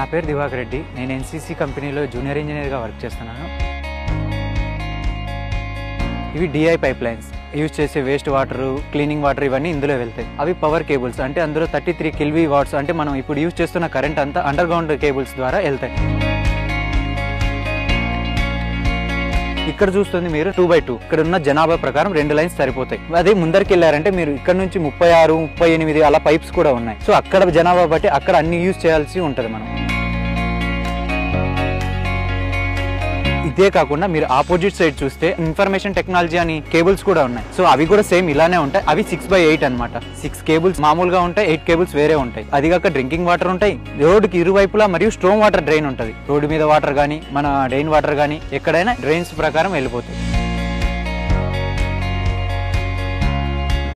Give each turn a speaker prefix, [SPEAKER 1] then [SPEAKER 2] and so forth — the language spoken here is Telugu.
[SPEAKER 1] నా పేరు దివాకర్ రెడ్డి. నేను ఎన్సీసీ కంపెనీలో జూనియర్ ఇంజనీర్గా వర్క్ చేస్తున్నాను. ఇవి డిఐ పైప్ లైన్స్ యూజ్ చేసే వేస్ట్ వాటర్, క్లీనింగ్ వాటర్ ఇవన్నీ ఇందులో వెళ్తాయి. అవి పవర్ కేబుల్స్, అంటే అందులో 33 kV వాట్స్, అంటే మనం ఇప్పుడు యూజ్ చేస్తున్న కరెంట్ అంతా అండర్ గ్రౌండ్ కేబుల్స్ ద్వారా వెళ్తాయి. ఇక్కడ చూస్తుంది మీరు 2x2. ఇక్కడ ఉన్న జనాభా ప్రకారం 2 లైన్స్ సరిపోతాయి. అదే ముందరికి వెళ్ళారంటే మీరు ఇక్కడ నుంచి 36, 38 అలా పైప్స్ కూడా ఉన్నాయి. సో అక్కడ జనాభా బట్టి అక్కడ అన్ని యూజ్ చేయాల్సి ఉంటుంది మనం. ఇదే కాకుండా మీరు ఆపోజిట్ సైడ్ చూస్తే ఇన్ఫర్మేషన్ టెక్నాలజీ అని కేబుల్స్ కూడా ఉన్నాయి. సో అవి కూడా సేమ్ ఇలానే ఉంటాయి. అవి 6x8 అనమాట. 6 కేబుల్స్ మామూలుగా ఉంటాయి, 8 కేబుల్స్ వేరే ఉంటాయి. అది కాక డ్రింకింగ్ వాటర్ ఉంటాయి. రోడ్డుకి ఇరువైపులా మరియు స్ట్రోమ్ వాటర్ డ్రైన్ ఉంటుంది. రోడ్డు మీద వాటర్ కానీ మన డ్రైన్ వాటర్ కానీ ఎక్కడైనా డ్రైన్స్ ప్రకారం వెళ్ళిపోతాయి.